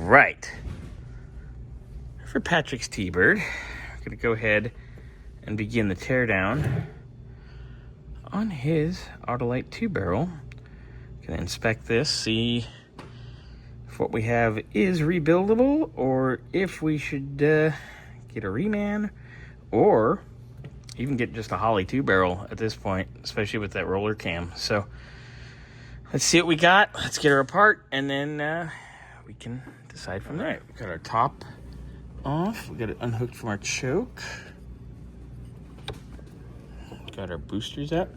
right. For Patrick's T-Bird, I'm going to go ahead and begin the teardown on his Autolite 2-barrel. Going to inspect this, see if what we have is rebuildable, or if we should get a reman, or even get just a Holly 2-barrel at this point, especially with that roller cam. So let's see what we got. Let's get her apart, and then we can decide from there. We got our top off. We got it unhooked from our choke. Got our boosters out.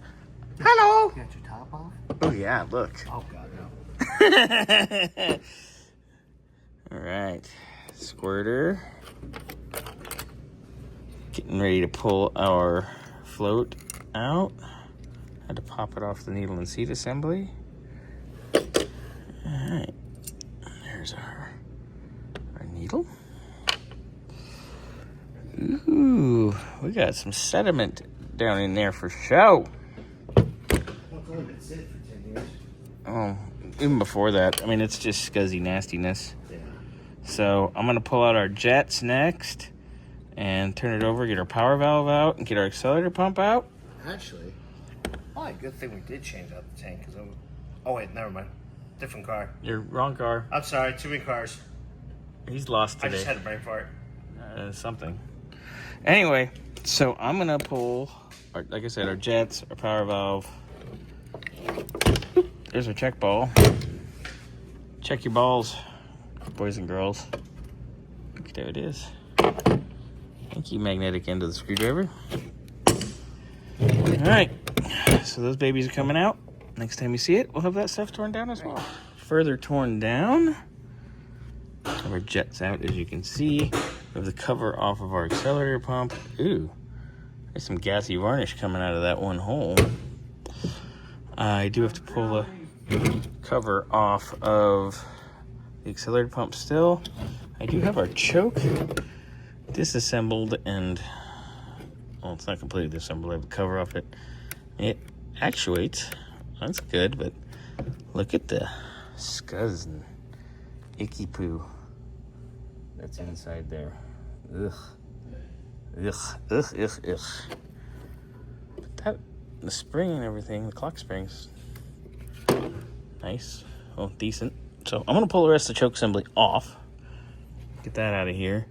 Hello! You got your top off? Oh yeah, look. Oh god, no. All right, squirter. Getting ready to pull our float out. Had to pop it off the needle and seat assembly. All right, there's our needle. Ooh, we got some sediment down in there for show. It's only been sitting for 10 years. Oh, even before that. I mean, it's just scuzzy nastiness. Yeah. So I'm gonna pull out our jets next and turn it over, get our power valve out, and get our accelerator pump out. Actually, probably a good thing we did change out the tank. Oh wait, never mind. Different car. Your wrong car. I'm sorry, too many cars. He's lost today. I just had a brain fart. Something. Anyway, so I'm gonna pull, like I said, our jets, our power valve. There's our check ball. Check your balls, boys and girls. There it is. Thank you, magnetic end of the screwdriver. All right, so those babies are coming out. Next time you see it, we'll have that stuff torn down as well. Further torn down. Have our jets out, as you can see. We have the cover off of our accelerator pump. Ooh, there's some gassy varnish coming out of that one hole. I do have to pull the cover off of the accelerator pump still. I do have our choke disassembled, and well, it's not completely disassembled. I have the cover off it. It actuates. That's good, but look at the scuzz and icky poo that's inside there. Ugh. Ugh. Ugh. Ugh. Ugh. But that, the spring and everything, the clock springs, nice. Well, decent. So I'm going to pull the rest of the choke assembly off. Get that out of here.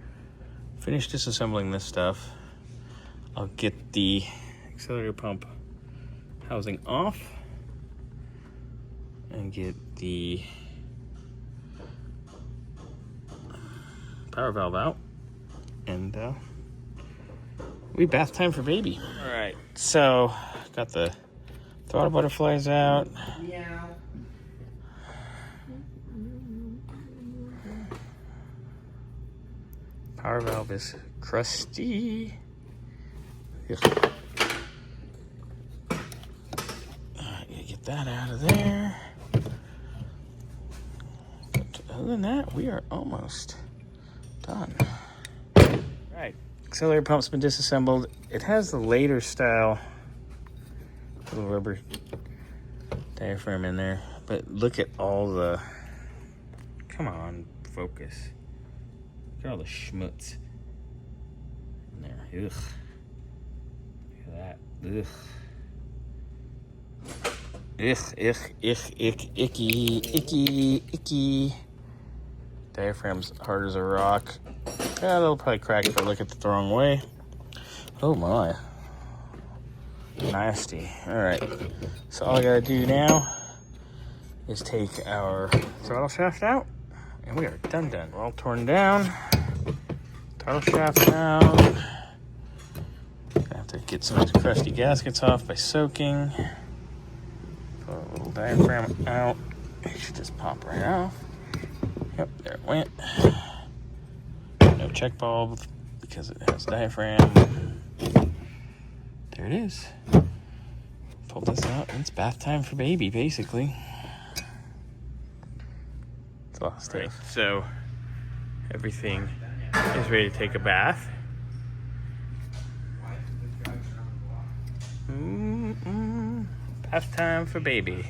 Finish disassembling this stuff. I'll get the accelerator pump housing off and get the power valve out, and we bath time for baby. All right, so got the throttle butterflies out. Yeah. Power valve is crusty. Ugh. Get that out of there. But other than that, we are almost done. Right, accelerator pump's been disassembled. It has the later style little rubber diaphragm in there, but look at all the, come on, focus. Look at all the schmutz in there. Ugh. Look at that. Ugh. Icky. Diaphragm's hard as a rock. Yeah, they'll probably crack if I look at it the wrong way. Oh my. Nasty. Alright. So all I gotta do now is take our throttle shaft out, and we are done. We're all torn down. Throttle shaft out. I have to get some of these crusty gaskets off by soaking. Pull a little diaphragm out. It should just pop right off. Yep, there it went. No check bulb because it has diaphragm. There it is. Pull this out, and it's bath time for baby, basically. It's a lot of stuff. Right, so everything is ready to take a bath. Bath time for baby.